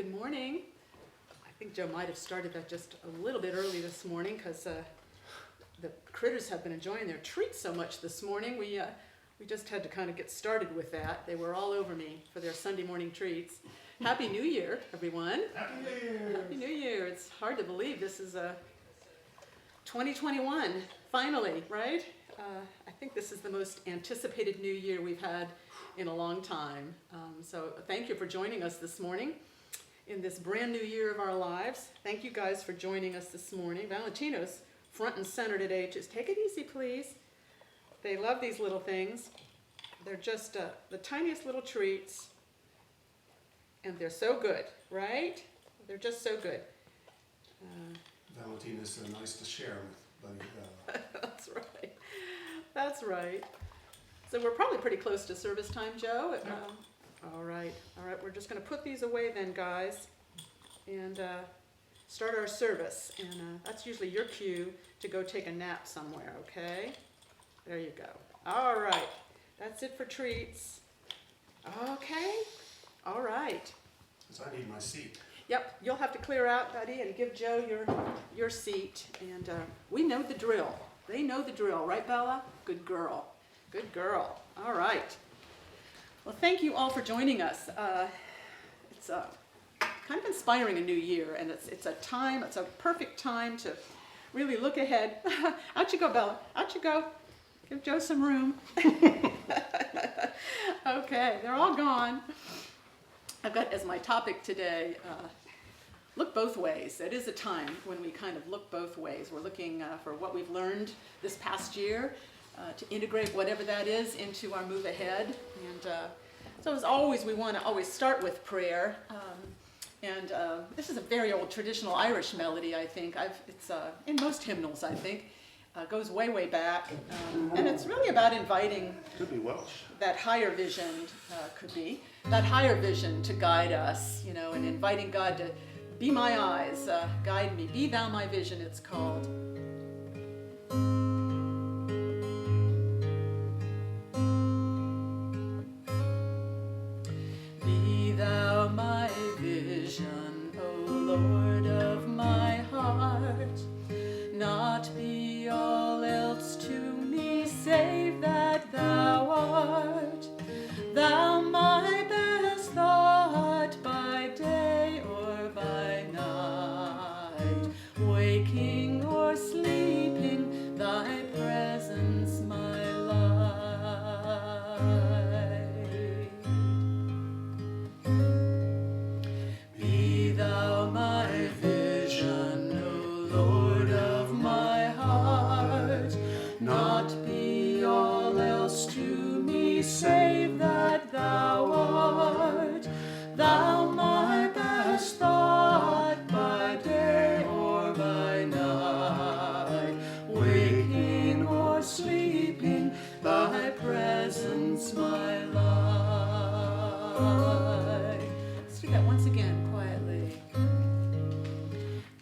Good morning. I think Joe might have started that just a little bit early this morning because the critters have been enjoying their treats so much this morning. We just had to kind of get started with that. They were all over me for their Sunday morning treats. Happy New Year, everyone. Happy New Year. Happy New Year. It's hard to believe this is 2021, finally, right? I think this is the most anticipated New Year we've had in a long time. So thank you for joining us this morning in this brand new year of our lives. Thank you guys for joining us this morning. Valentino's front and center today. Just take it easy, please. They love these little things. They're just the tiniest little treats. And they're so good, right? They're just so good. Valentina's so nice to share with Buddy Bella. That's right. That's right. So we're probably pretty close to service time, Joe. Yeah. All right. We're just going to put these away then, guys, and start our service. And that's usually your cue to go take a nap somewhere, okay? There you go. All right. That's it for treats. Okay. All right. Because I need my seat. Yep, you'll have to clear out, buddy, and give Joe your seat. And we know the drill. They know the drill, right, Bella? Good girl. Good girl. All right. Well, thank you all for joining us. It's kind of inspiring a new year, and it's a perfect time to really look ahead. Out you go, Bella. Out you go. Give Joe some room. Okay, they're all gone. I've got as my topic today, look both ways. It is a time when we kind of look both ways. We're looking for what we've learned this past year, to integrate whatever that is into our move ahead. And so as always, we want to always start with prayer. And this is a very old traditional Irish melody, I think. It's in most hymnals, I think. Goes way, way back. And it's really about inviting Could be Welsh. that higher vision, that higher vision to guide us, and inviting God to be my eyes, guide me, be thou my vision, it's called. Be thou my vision, O Lord of my heart, not be all else to me save that thou art. Thou my best thought by day or by night, waking or sleeping, thy presence my light. Be thou my vision, O Lord of my heart, not be all else to me save that thou art. Thou my best thought by day or by night, waking or sleeping, thy presence my light. Let's do that once again quietly.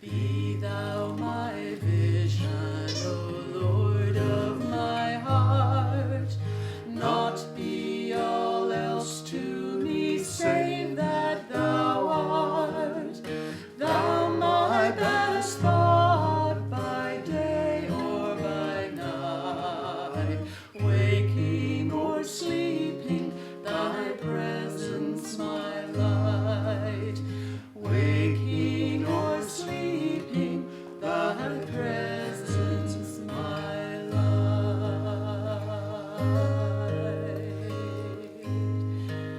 Be thou my vision, O Lord of my heart, not be all else to me save that thou art. Thou my best thought by day or by night, waking or sleeping, thy presence my light. Waking or sleeping, thy presence my light.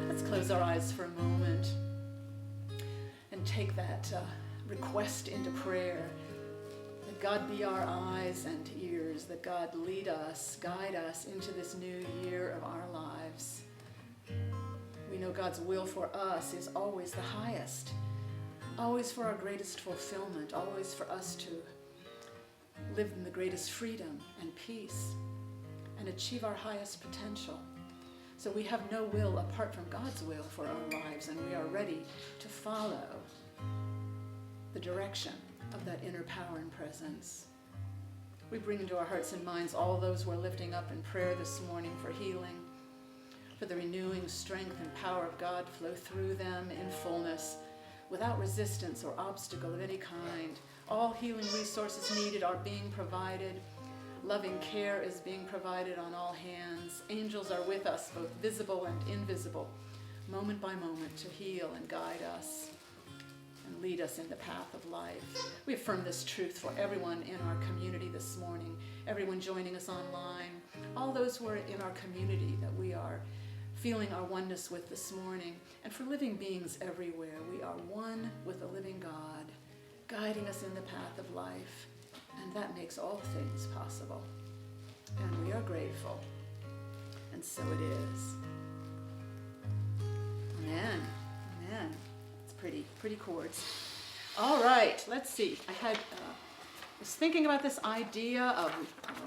Let's close our eyes for a moment and take that request into prayer. That God be our eyes and ears, that God lead us, guide us into this new year of our lives. We know God's will for us is always the highest, always for our greatest fulfillment, always for us to live in the greatest freedom and peace and achieve our highest potential. So we have no will apart from God's will for our lives, and we are ready to follow the direction of that inner power and presence. We bring into our hearts and minds all those we're lifting up in prayer this morning for healing, for the renewing strength and power of God flow through them in fullness, without resistance or obstacle of any kind. All healing resources needed are being provided. Loving care is being provided on all hands. Angels are with us, both visible and invisible, moment by moment, to heal and guide us and lead us in the path of life. We affirm this truth for everyone in our community this morning, everyone joining us online, all those who are in our community that we are feeling our oneness with this morning, and for living beings everywhere. We are one with the living God, guiding us in the path of life, and that makes all things possible. And we are grateful, and so it is. Amen. Amen. It's pretty chords. All right, let's see. I was thinking about this idea of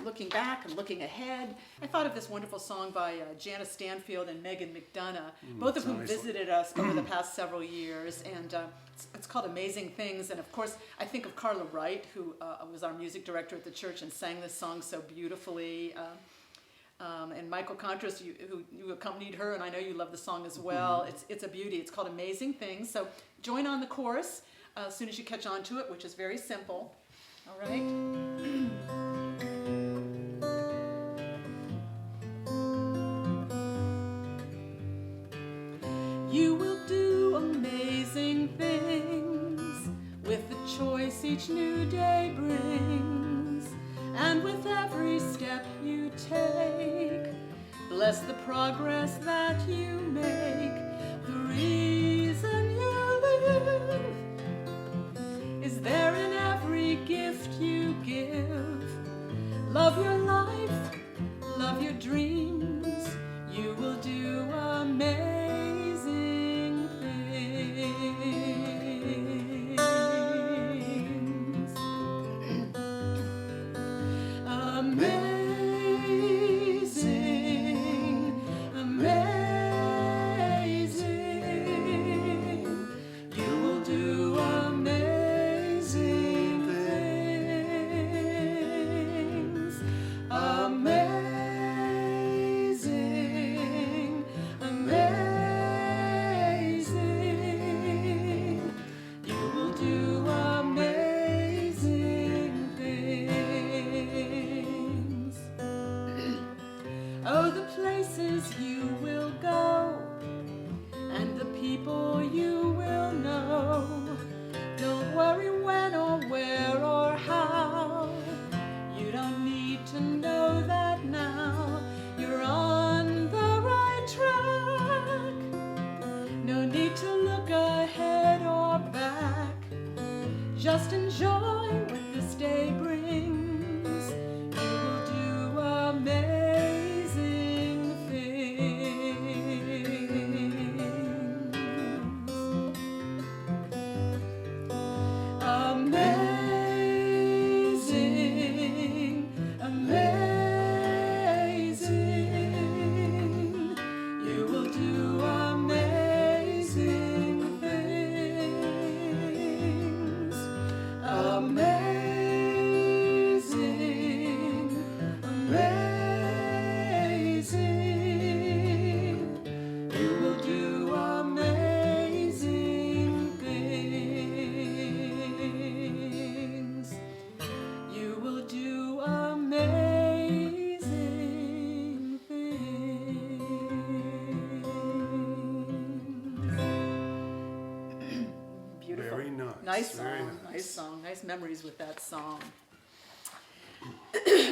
looking back and looking ahead. I thought of this wonderful song by Janice Stanfield and Megan McDonough, both of whom visited us over the past several years, and it's called Amazing Things. And of course, I think of Carla Wright, who was our music director at the church and sang this song so beautifully. And Michael Contras, who you accompanied her, and I know you love the song as well. It's a beauty. It's called Amazing Things. So join on the chorus as soon as you catch on to it, which is very simple. All right? You will do amazing things with the choice each new day brings, and with every step you take, bless the progress that you make. The reason you live is there in every gift you give. Love your life, love your dreams. You will do amazing things. Amazing, amazing. You will do amazing things. Amazing, amazing. You will do amazing things. Oh, the places you will go and the people you will know. Don't worry when or where or how. You don't need to know that now. You're on the right track. No need to look ahead or back. Just enjoy what this day brings. You will do amazing things. Amazing, amazing. You will do amazing things. Amazing, amazing. You will do amazing things. You will do amazing things. Beautiful. Very nice. Nice song. Very Nice song. Nice memories with that song.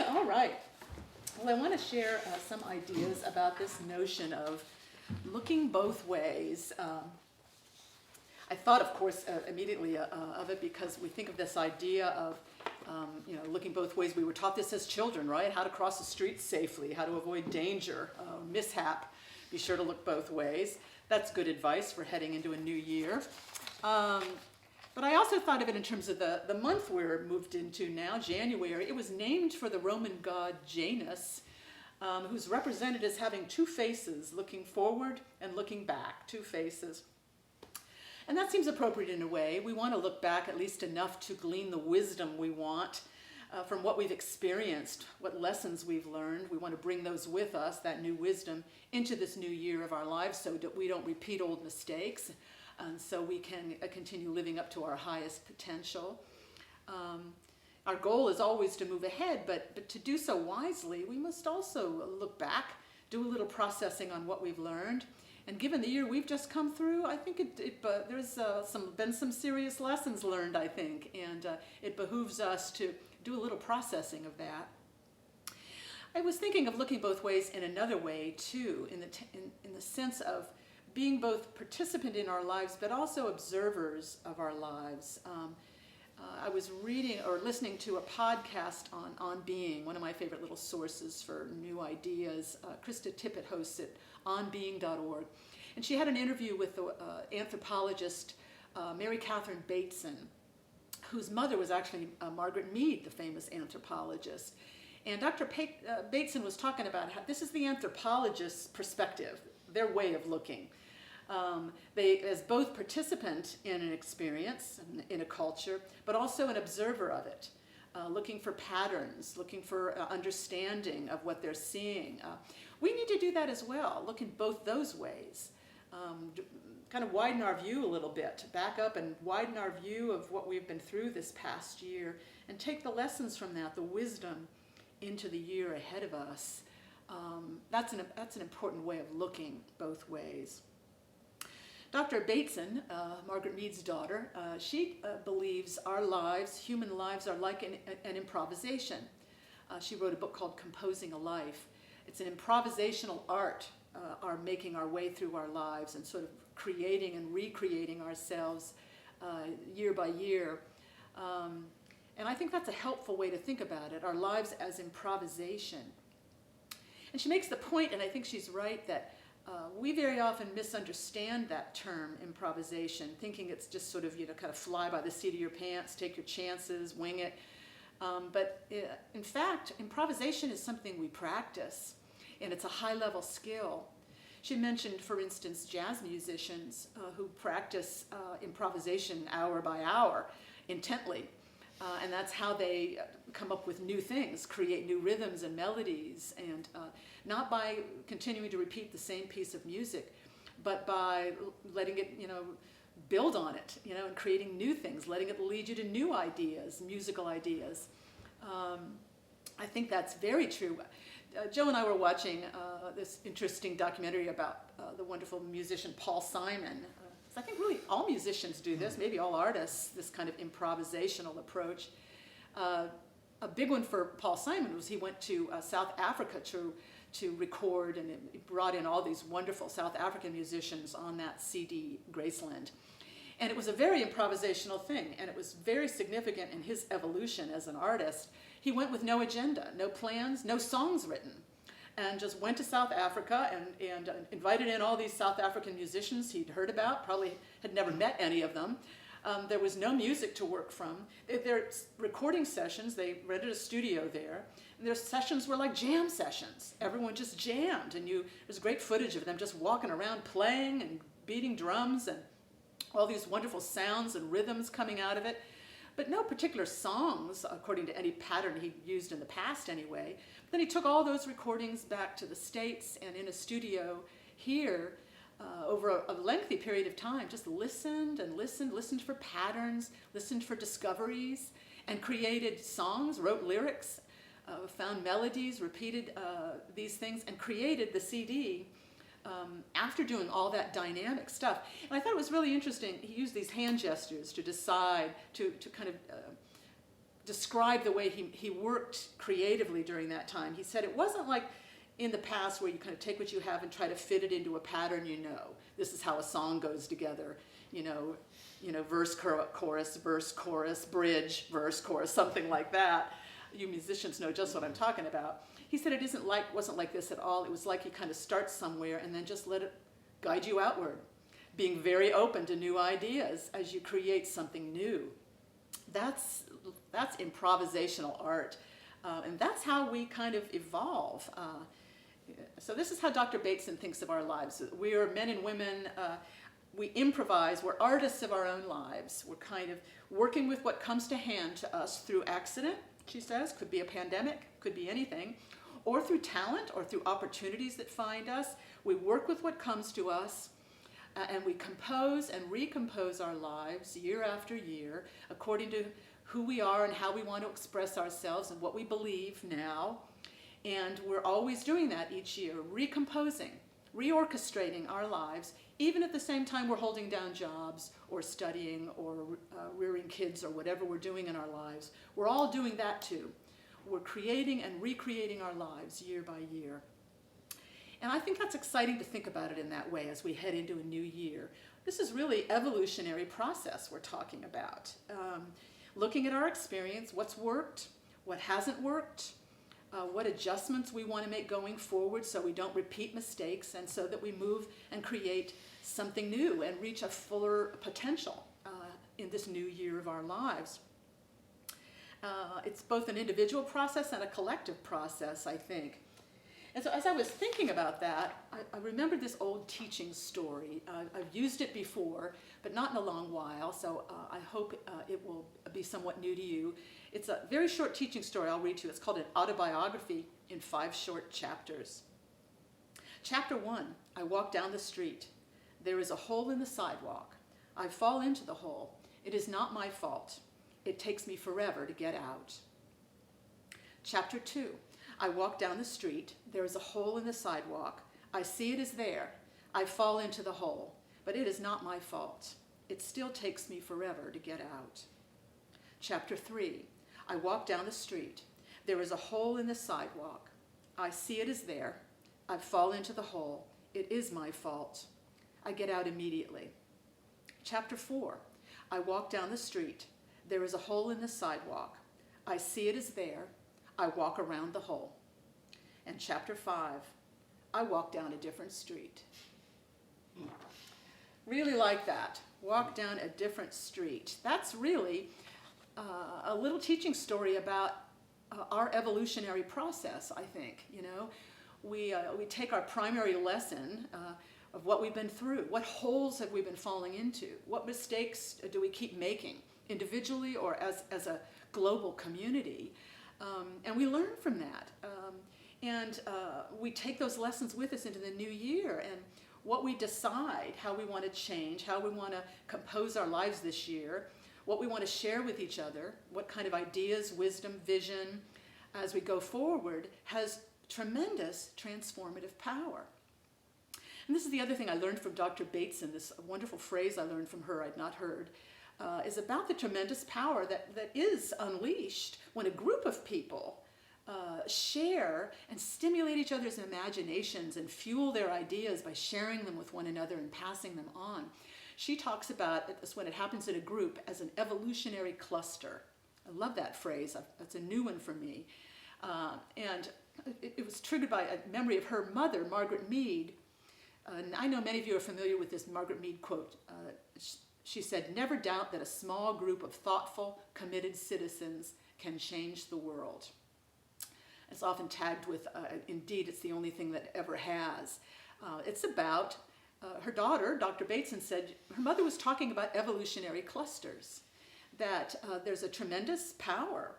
All right. Well, I want to share some ideas about this notion of looking both ways. I thought, of course, immediately of it because we think of this idea of, looking both ways. We were taught this as children, right? How to cross the street safely, how to avoid danger, mishap. Be sure to look both ways. That's good advice for heading into a new year. But I also thought of it in terms of the month we're moved into now, January. It was named for the Roman god Janus, who's represented as having two faces, looking forward and looking back, two faces. And that seems appropriate in a way. We want to look back at least enough to glean the wisdom we want from what we've experienced, what lessons we've learned. We want to bring those with us, that new wisdom, into this new year of our lives so that we don't repeat old mistakes. and so we can continue living up to our highest potential. Our goal is always to move ahead, but to do so wisely, we must also look back, do a little processing on what we've learned. And given the year we've just come through, I think there's been some serious lessons learned, I think, and it behooves us to do a little processing of that. I was thinking of looking both ways in another way too, in the sense of being both participant in our lives, but also observers of our lives. I was reading or listening to a podcast on being, one of my favorite little sources for new ideas. Krista Tippett hosts it, onbeing.org. And she had an interview with the anthropologist Mary Catherine Bateson, whose mother was actually Margaret Mead, the famous anthropologist. And Dr. Bateson was talking about how this is the anthropologist's perspective, their way of looking. They, as both participant in an experience, in a culture, but also an observer of it, looking for patterns, looking for understanding of what they're seeing. We need to do that as well, look in both those ways. Kind of widen our view a little bit, back up and widen our view of what we've been through this past year, and take the lessons from that, the wisdom, into the year ahead of us. That's an important way of looking both ways. Dr. Bateson, Margaret Mead's daughter, she believes our lives, human lives, are like an improvisation. She wrote a book called Composing a Life. It's an improvisational art, our making our way through our lives and sort of creating and recreating ourselves year by year. And I think that's a helpful way to think about it, our lives as improvisation. And she makes the point, and I think she's right, that we very often misunderstand that term, improvisation, thinking it's just sort of, kind of fly by the seat of your pants, take your chances, wing it. But in fact, improvisation is something we practice, and it's a high-level skill. She mentioned, for instance, jazz musicians who practice improvisation hour by hour intently. And that's how they come up with new things, create new rhythms and melodies, and not by continuing to repeat the same piece of music, but by letting it, build on it, and creating new things, letting it lead you to new ideas, musical ideas. I think that's very true. Joe and I were watching this interesting documentary about the wonderful musician Paul Simon. I think really all musicians do this, maybe all artists, this kind of improvisational approach. A big one for Paul Simon was he went to South Africa to record, and he brought in all these wonderful South African musicians on that CD, Graceland. And it was a very improvisational thing, and it was very significant in his evolution as an artist. He went with no agenda, no plans, no songs written, and just went to South Africa and invited in all these South African musicians he'd heard about, probably had never met any of them. There was no music to work from. Their recording sessions, they rented a studio there, and their sessions were like jam sessions. Everyone just jammed, and there's great footage of them just walking around playing and beating drums and all these wonderful sounds and rhythms coming out of it. But no particular songs, according to any pattern he'd used in the past anyway. Then he took all those recordings back to the States, and in a studio here, over a lengthy period of time, just listened and listened for patterns, listened for discoveries, and created songs, wrote lyrics, found melodies, repeated these things, and created the CD after doing all that dynamic stuff. And I thought it was really interesting. He used these hand gestures to decide, to kind of describe the way he worked creatively during that time. He said it wasn't like in the past where you kind of take what you have and try to fit it into a pattern. This is how a song goes together. Verse, chorus, verse, chorus, bridge, verse, chorus, something like that. You musicians know just what I'm talking about. He said it wasn't like this at all. It was like you kind of start somewhere and then just let it guide you outward, being very open to new ideas as you create something new. That's improvisational art, and that's how we kind of evolve. So this is how Dr. Bateson thinks of our lives. We are men and women. We improvise. We're artists of our own lives. We're kind of working with what comes to hand to us through accident, she says. Could be a pandemic, could be anything. Or through talent, or through opportunities that find us. We work with what comes to us. And we compose and recompose our lives year after year according to who we are and how we want to express ourselves and what we believe now. And we're always doing that each year, recomposing, reorchestrating our lives, even at the same time we're holding down jobs or studying or rearing kids or whatever we're doing in our lives. We're all doing that too. We're creating and recreating our lives year by year. And I think that's exciting to think about it in that way as we head into a new year. This is really evolutionary process we're talking about. Looking at our experience, what's worked, what hasn't worked, what adjustments we want to make going forward so we don't repeat mistakes and so that we move and create something new and reach a fuller potential in this new year of our lives. It's both an individual process and a collective process, I think. And so as I was thinking about that, I remembered this old teaching story. I've used it before, but not in a long while, so I hope it will be somewhat new to you. It's a very short teaching story I'll read to you. It's called an autobiography in 5 short chapters. Chapter 1, I walk down the street. There is a hole in the sidewalk. I fall into the hole. It is not my fault. It takes me forever to get out. Chapter 2, I walk down the street. There is a hole in the sidewalk. I see it is there. I fall into the hole, but it is not my fault. It still takes me forever to get out. Chapter 3, I walk down the street. There is a hole in the sidewalk. I see it is there. I fall into the hole. It is my fault. I get out immediately. Chapter 4, I walk down the street. There is a hole in the sidewalk. I see it is there. I walk around the hole. And chapter 5, I walk down a different street. Really like that. Walk down a different street. That's really a little teaching story about our evolutionary process, I think. You know, we take our primary lesson of what we've been through. What holes have we been falling into? What mistakes do we keep making, individually or as a global community? And we learn from that. And we take those lessons with us into the new year. And what we decide, how we want to change, how we want to compose our lives this year, what we want to share with each other, what kind of ideas, wisdom, vision as we go forward has tremendous transformative power. And this is the other thing I learned from Dr. Bateson, this wonderful phrase I learned from her I'd not heard, is about the tremendous power that is unleashed when a group of people share and stimulate each other's imaginations and fuel their ideas by sharing them with one another and passing them on. She talks about this when it happens in a group as an evolutionary cluster. I love that phrase. That's a new one for me. And it was triggered by a memory of her mother, Margaret Mead. And I know many of you are familiar with this Margaret Mead quote. She said, "Never doubt that a small group of thoughtful, committed citizens can change the world." It's often tagged with, indeed, it's the only thing that ever has. It's about her daughter, Dr. Bateson said, her mother was talking about evolutionary clusters, that there's a tremendous power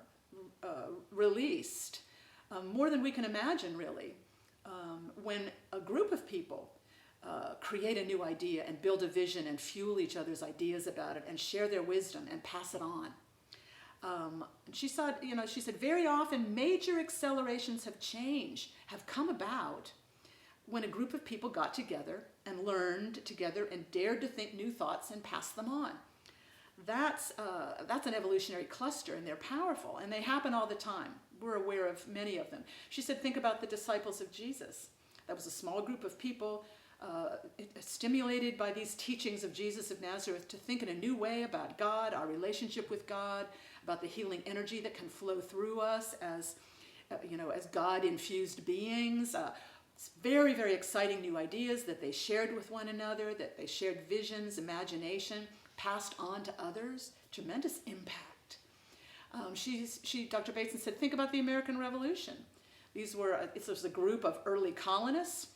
released, more than we can imagine, really, when a group of people create a new idea and build a vision and fuel each other's ideas about it and share their wisdom and pass it on. She said, very often major accelerations have come about when a group of people got together and learned together and dared to think new thoughts and pass them on. That's an evolutionary cluster, and they're powerful, and they happen all the time. We're aware of many of them. She said, think about the disciples of Jesus. That was a small group of people stimulated by these teachings of Jesus of Nazareth to think in a new way about God, our relationship with God, about the healing energy that can flow through us as God-infused beings. Very, very exciting new ideas that they shared with one another, that they shared visions, imagination, passed on to others. Tremendous impact. Dr. Bateson said, think about the American Revolution. This was a group of early colonists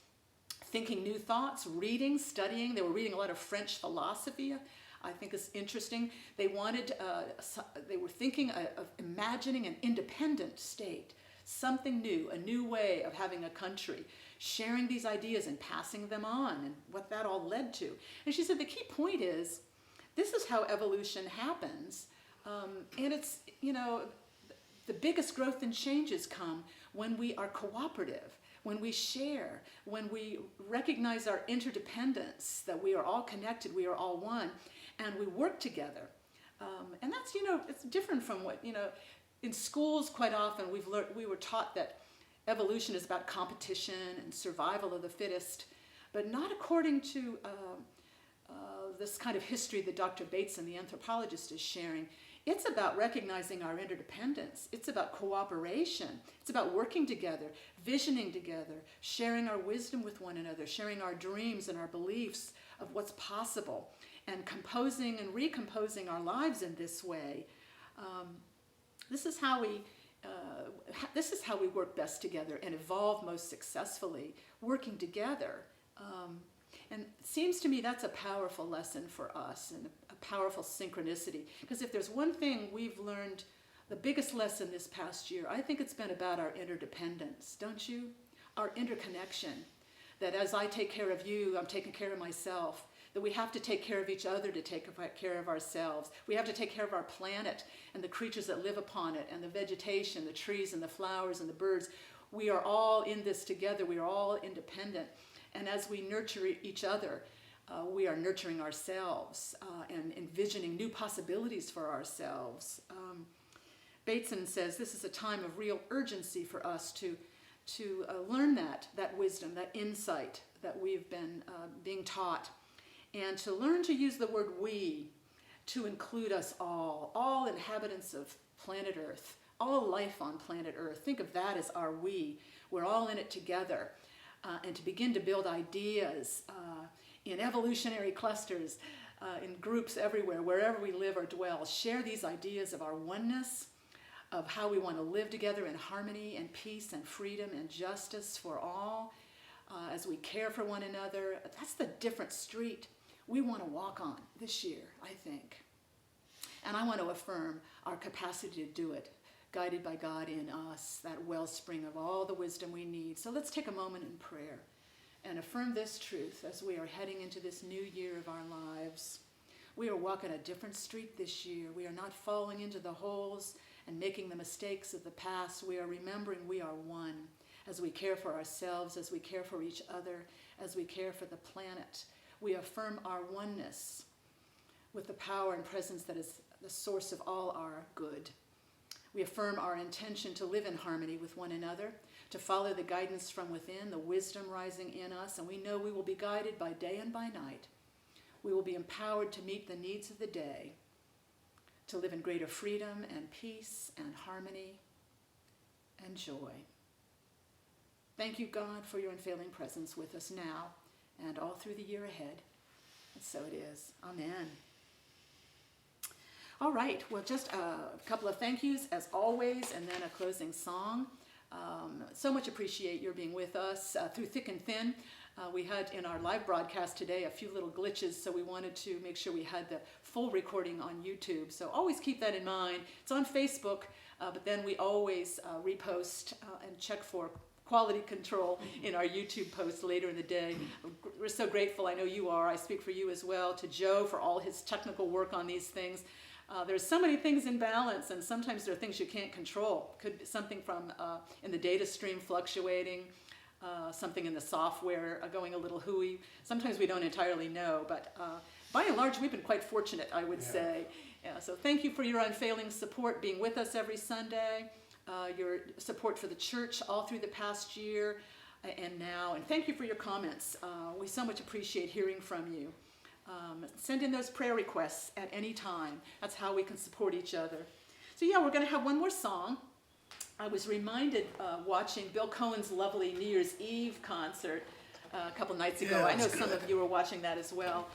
thinking new thoughts, reading, studying. They were reading a lot of French philosophy. I think is interesting. They were thinking of imagining an independent state something new, a new way of having a country, sharing these ideas and passing them on, and what that all led to. And she said the key point is, this is how evolution happens. And it's, the biggest growth and changes come when we are cooperative, when we share, when we recognize our interdependence, that we are all connected, we are all one, and we work together. And that's, it's different from what, in schools quite often we were taught that evolution is about competition and survival of the fittest, but not according to this kind of history that Dr. Bateson, the anthropologist, is sharing. It's about recognizing our interdependence. It's about cooperation. It's about working together, visioning together, sharing our wisdom with one another, sharing our dreams and our beliefs of what's possible, and composing and recomposing our lives in this way. This is how we work best together and evolve most successfully, working together. And it seems to me that's a powerful lesson for us, and a powerful synchronicity. Because if there's one thing we've learned, the biggest lesson this past year, I think it's been about our interdependence, don't you? Our interconnection. That as I take care of you, I'm taking care of myself. That we have to take care of each other to take care of ourselves. We have to take care of our planet and the creatures that live upon it, and the vegetation, the trees and the flowers and the birds. We are all in this together. We are all independent. And as we nurture each other, we are nurturing ourselves and envisioning new possibilities for ourselves. Bateson says this is a time of real urgency for us to learn that wisdom, that insight that we've been being taught, and to learn to use the word we to include us all inhabitants of planet Earth, all life on planet Earth. Think of that as our we. We're all in it together. And to begin to build ideas in evolutionary clusters, in groups everywhere, wherever we live or dwell, share these ideas of our oneness, of how we want to live together in harmony and peace and freedom and justice for all, as we care for one another. That's the different street we want to walk on this year, I think. And I want to affirm our capacity to do it, guided by God in us, that wellspring of all the wisdom we need. So let's take a moment in prayer and affirm this truth as we are heading into this new year of our lives. We are walking a different street this year. We are not falling into the holes and making the mistakes of the past. We are remembering we are one as we care for ourselves, as we care for each other, as we care for the planet. We affirm our oneness with the power and presence that is the source of all our good. We affirm our intention to live in harmony with one another, to follow the guidance from within, the wisdom rising in us, and we know we will be guided by day and by night. We will be empowered to meet the needs of the day, to live in greater freedom and peace and harmony and joy. Thank you, God, for your unfailing presence with us now and all through the year ahead. And so it is. Amen. All right, well, just a couple of thank yous as always, and then a closing song. So much appreciate your being with us through thick and thin. We had in our live broadcast today a few little glitches, so we wanted to make sure we had the full recording on YouTube. So always keep that in mind. It's on Facebook, but then we always repost and check for quality control in our YouTube posts later in the day. We're so grateful, I know you are, I speak for you as well, to Joe for all his technical work on these things. There's so many things in balance, and sometimes there are things you can't control. Could be something from in the data stream fluctuating, something in the software going a little hooey. Sometimes we don't entirely know, but by and large, we've been quite fortunate, I would say. Yeah, so thank you for your unfailing support, being with us every Sunday, your support for the church all through the past year and now, and thank you for your comments. We so much appreciate hearing from you. Send in those prayer requests at any time. That's how we can support each other. So yeah, we're going to have one more song. I was reminded watching Bill Cohen's lovely New Year's Eve concert a couple nights ago. Yeah, I know good. some of you were watching that as well.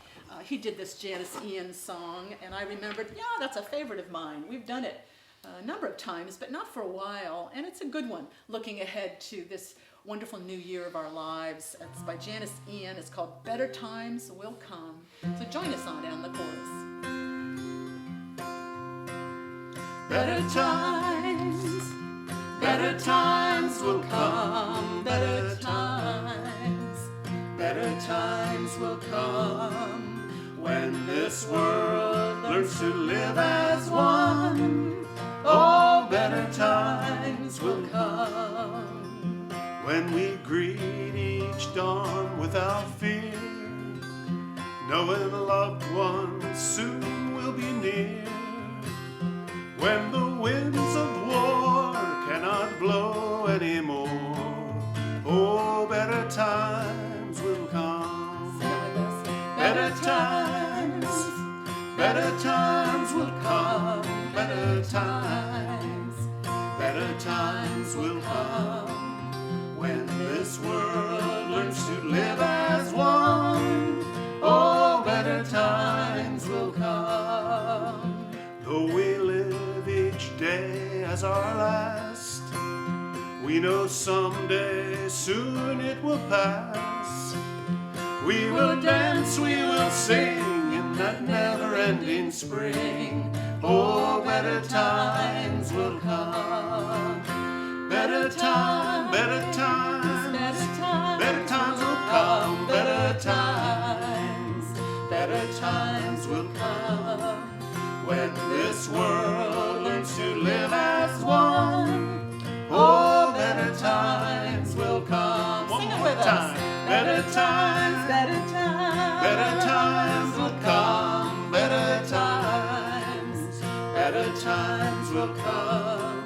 He did this Janice Ian song, and I remembered, yeah, that's a favorite of mine. We've done it a number of times, but not for a while, and it's a good one, looking ahead to this wonderful new year of our lives. It's by Janice Ian. It's called Better Times Will Come. So join us on the chorus. Better times times will come, better times will come, when this world learns to live as one. Oh, better times will come, when we greet each dawn without fear, knowing loved ones soon will be near. When the winds of war cannot blow anymore, oh, better times will come. Better times will come. Better times will come, when this world learns to live as one. Oh, better times will come. Though we live each day as our last, we know someday soon it will pass. We will dance, we will sing in that never-ending spring. Oh, better times will come. Better times will come. Better times will come, when this world learns to live as one. Oh, better times will come. Sing it with us. Better times will come. Better times will come,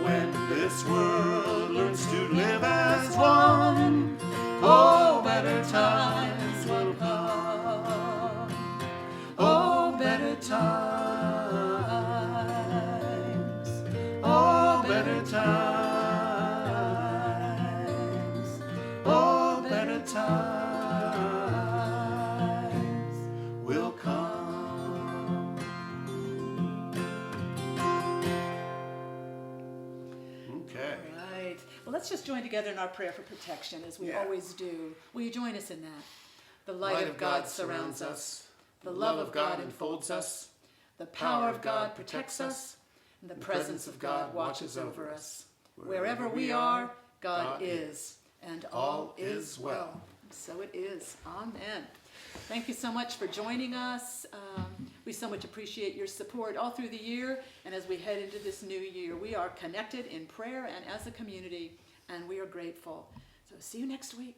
when this world learns to live as one. Oh, better times will come. Oh, better times. Oh, better times. Oh, better times will come. Okay. All right. Well, let's just join together in our prayer for protection, as we Yeah. always do. Will you join us in that? The light of God surrounds us. The love of God enfolds us. The power of God protects us. And the presence of God watches over us. Wherever we are, God is. And all is well. So it is. Amen. Thank you so much for joining us. We so much appreciate your support all through the year. And as we head into this new year, we are connected in prayer and as a community. And we are grateful. So see you next week.